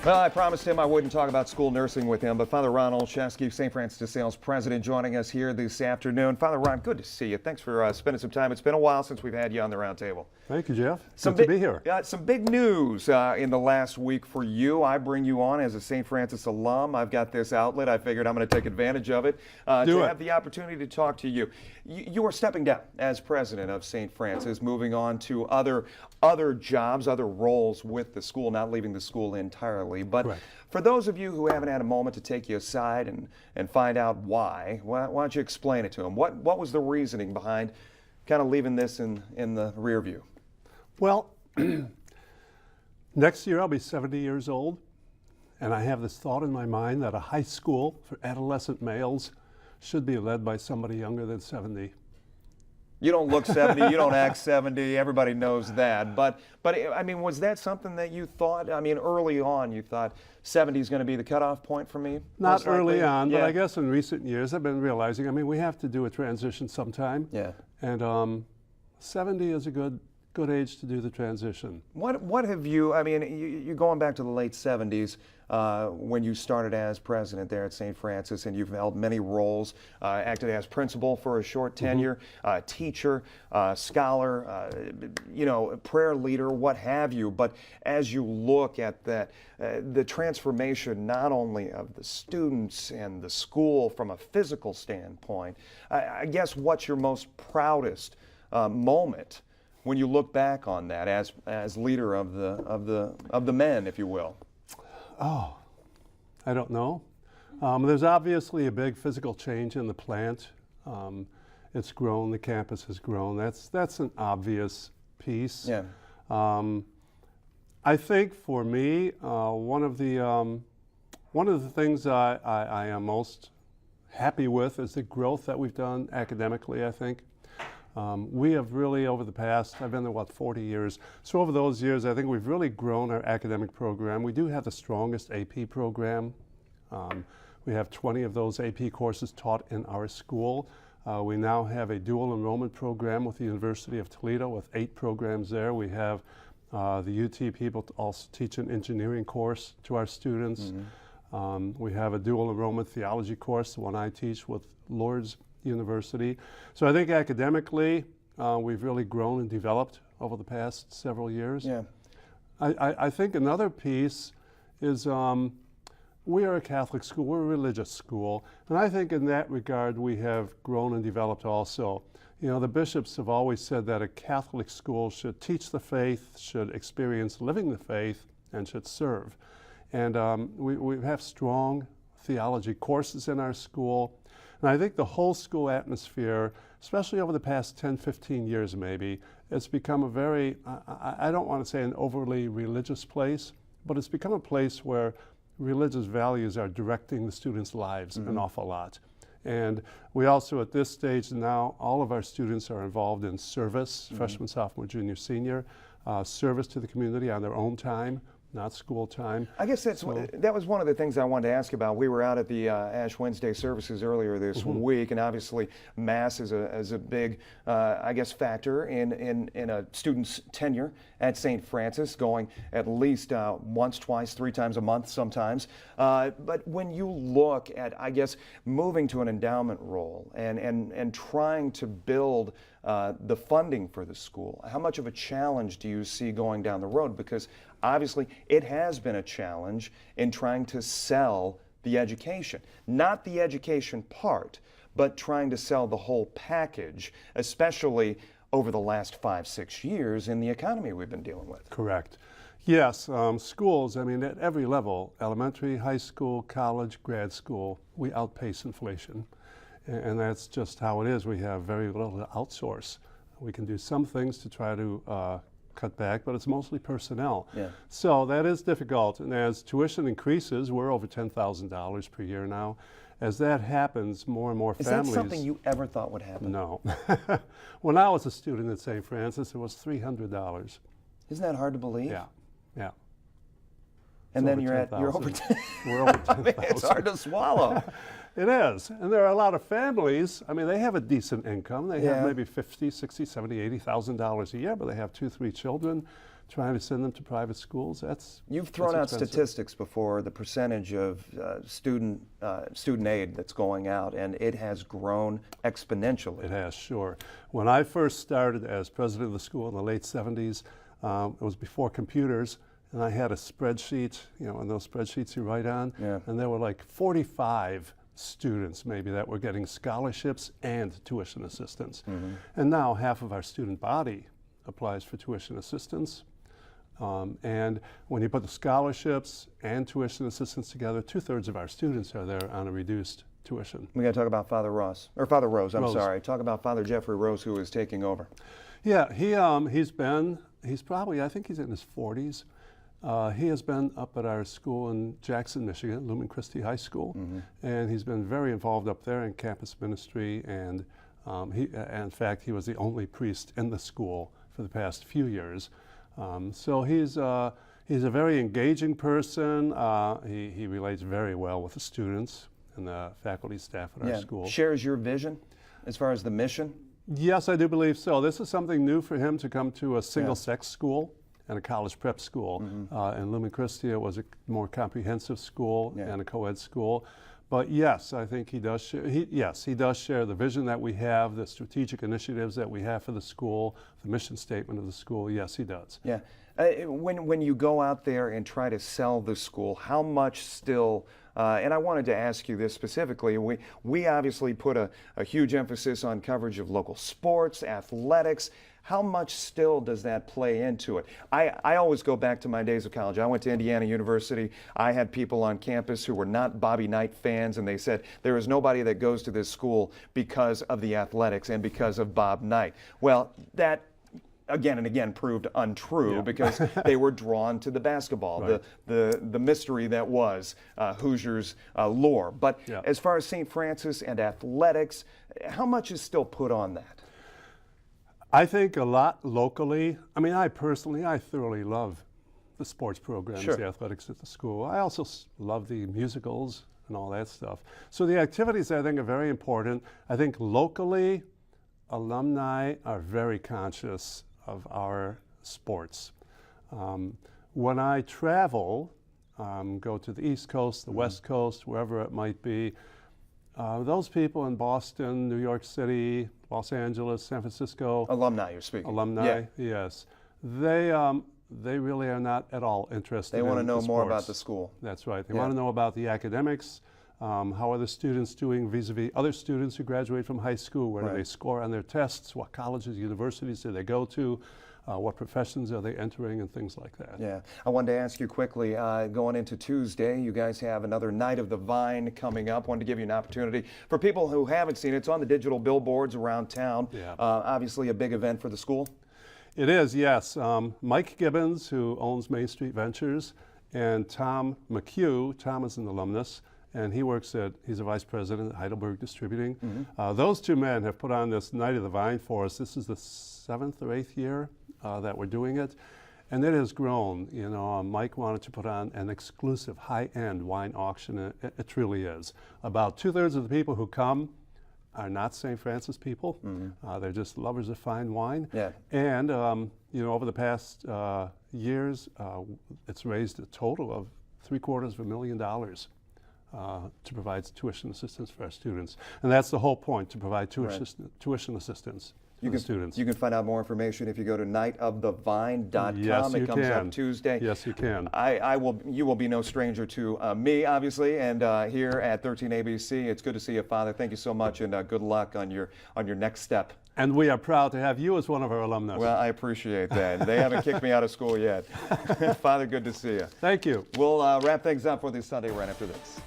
Well, I promised him I wouldn't talk about school nursing with him, but Father Ron Olszewski, St. Francis de Sales president, joining us here this afternoon. Father Ron, good to see you. Thanks for spending some time. It's been a while since we've had you on the Roundtable. Thank you, Jeff. Good to be here. Some big news in the last week for you. I bring you on as a St. Francis alum. I've got this outlet. I figured I'm going to take advantage of it have the opportunity to talk to you. You are stepping down as president of St. Francis, moving on to other jobs, other roles with the school, not leaving the school entirely. But Correct. For those of you who haven't had a moment to take you aside and find out why don't you explain it to them? What was the reasoning behind kind of leaving this in the rear view? Well, next year I'll be 70 years old, and I have this thought in my mind that a high school for adolescent males should be led by somebody younger than 70. You don't look 70, you don't act 70, everybody knows that. But I mean, was that something that you thought, I mean, early on you thought 70 is going to be the cutoff point for me? Not early on, yeah. but I guess in recent years I've been realizing, I mean, we have to do a transition sometime. Yeah. And 70 is a good age to do the transition. What have you, I mean, you're going back to the late 70s when you started as president there at St. Francis, and you've held many roles, acted as principal for a short tenure, teacher, scholar, prayer leader, what have you. But as you look at that, the transformation not only of the students and the school from a physical standpoint, I guess what's your most proudest moment when you look back on that as leader of the men, if you will? Oh, I don't know. There's obviously a big physical change in the plant. It's grown. The campus has grown. That's an obvious piece. Yeah. I think for me, one of the things I am most happy with is the growth that we've done academically. I think. We have really, over the past, I've been there, 40 years. So over those years, I think we've really grown our academic program. We do have the strongest AP program. We have 20 of those AP courses taught in our school. We now have a dual enrollment program with the University of Toledo with 8 programs there. We have the UT people also teach an engineering course to our students. We have a dual enrollment theology course, the one I teach with Lourdes University. So I think academically, we've really grown and developed over the past several years. Yeah. I think another piece is we are a Catholic school, we're a religious school, and I think in that regard we have grown and developed also. You know, the bishops have always said that a Catholic school should teach the faith, should experience living the faith, and should serve. And we have strong theology courses in our school. And I think the whole school atmosphere, especially over the past 10, 15 years maybe, it's become a very, I don't want to say an overly religious place, but it's become a place where religious values are directing the students' lives an awful lot. And we also, at this stage now, all of our students are involved in service, freshman, sophomore, junior, senior, service to the community on their own time, not school time. I guess that was one of the things I wanted to ask about. We were out at the Ash Wednesday services earlier this week, and obviously Mass is a big, I guess, factor in a student's tenure at St. Francis, going at least once, twice, 3 times a month sometimes. But when you look at, I guess, moving to an endowment role and trying to build the funding for the school, how much of a challenge do you see going down the road? Because obviously it has been a challenge in trying to sell the education, not the education part, but trying to sell the whole package, especially over the last 5, 6 years in the economy we've been dealing with. Correct. Yes, schools, I mean, at every level, elementary, high school, college, grad school, we outpace inflation. And that's just how it is. We have very little to outsource. We can do some things to try to cut back, but it's mostly personnel. Yeah. So that is difficult. And as tuition increases, we're over $10,000 per year now. As that happens, more and more families... Is that something you ever thought would happen? No. When I was a student at St. Francis, it was $300. Isn't that hard to believe? Yeah, yeah. And then you're over 10,000. We're over 10,000. I mean, it's hard to swallow. It is. And there are a lot of families, I mean, they have a decent income. They have Yeah. maybe $50,000, $60,000, $70,000, $80,000 a year, but they have 2, 3 children. Trying to send them to private schools, You've thrown out expensive. statistics before, the percentage of student aid that's going out, and it has grown exponentially. It has, sure. When I first started as president of the school in the late 70s, it was before computers, and I had a spreadsheet, and those spreadsheets you write on, Yeah. and there were like 45 students maybe that were getting scholarships and tuition assistance. Mm-hmm. And now half of our student body applies for tuition assistance. And when you put the scholarships and tuition assistance together, 2/3 of our students are there on a reduced tuition. We got to talk about Father Rose. I'm Rose. sorry. Talk about Father Jeffrey Rose, who is taking over. Yeah, he's probably, I think he's in his 40s. He has been up at our school in Jackson, Michigan, Lumen Christi High School, and he's been very involved up there in campus ministry. And in fact, he was the only priest in the school for the past few years. So he's a very engaging person. He relates very well with the students and the faculty staff at our school. Shares your vision as far as the mission? Yes, I do believe so. This is something new for him to come to a single-sex school and a college prep school. In Lumen Christi, it was a more comprehensive school and a co-ed school. But yes, I think he does share, he does share the vision that we have, the strategic initiatives that we have for the school, the mission statement of the school. Yes, he does. Yeah. When you go out there and try to sell the school, how much still, and I wanted to ask you this specifically, we obviously put a huge emphasis on coverage of local sports, athletics. How much still does that play into it? I always go back to my days of college. I went to Indiana University. I had people on campus who were not Bobby Knight fans, and they said there is nobody that goes to this school because of the athletics and because of Bob Knight. Well, that again and again proved untrue because they were drawn to the basketball, Right. the mystery that was Hoosiers lore. But as far as St. Francis and athletics, how much is still put on that? I think a lot locally. I mean, I thoroughly love the sports programs, the athletics at the school. I also love the musicals and all that stuff. So the activities, I think, are very important. I think locally, alumni are very conscious of our sports. When I travel, go to the East Coast, the West Coast, wherever it might be, those people in Boston, New York City, Los Angeles, San Francisco. Alumni, you're speaking. Alumni, yes. They really are not at all interested in They want to know the more sports. about the school. That's right. They want to know about the academics. How are the students doing vis-a-vis other students who graduate from high school? Where do they score on their tests? What colleges, universities do they go to? What professions are they entering and things like that. Yeah. I wanted to ask you quickly, going into Tuesday, you guys have another Night of the Vine coming up. Wanted to give you an opportunity. For people who haven't seen it, it's on the digital billboards around town. Yeah. Obviously a big event for the school. It is, yes. Mike Gibbons, who owns Main Street Ventures, and Tom McHugh. Tom is an alumnus, and he's a vice president at Heidelberg Distributing. Those two men have put on this Night of the Vine for us. This is the 7th or 8th year that we're doing it, and it has grown. Mike wanted to put on an exclusive high-end wine auction. It truly is. About 2/3 of the people who come are not St. Francis people. They're just lovers of fine wine. Yeah. And over the past years, it's raised a total of $750,000 to provide tuition assistance for our students. And that's the whole point, to provide tuition assistance for the students. You can find out more information if you go to nightofthevine.com. Yes, you it comes can. up Tuesday. Yes, you can. You will be no stranger to me, obviously, and here at 13 ABC. It's good to see you, Father. Thank you so much, and good luck on your next step. And we are proud to have you as one of our alumni. Well, I appreciate that. They haven't kicked me out of school yet. Father, good to see you. Thank you. We'll wrap things up for this Sunday right after this.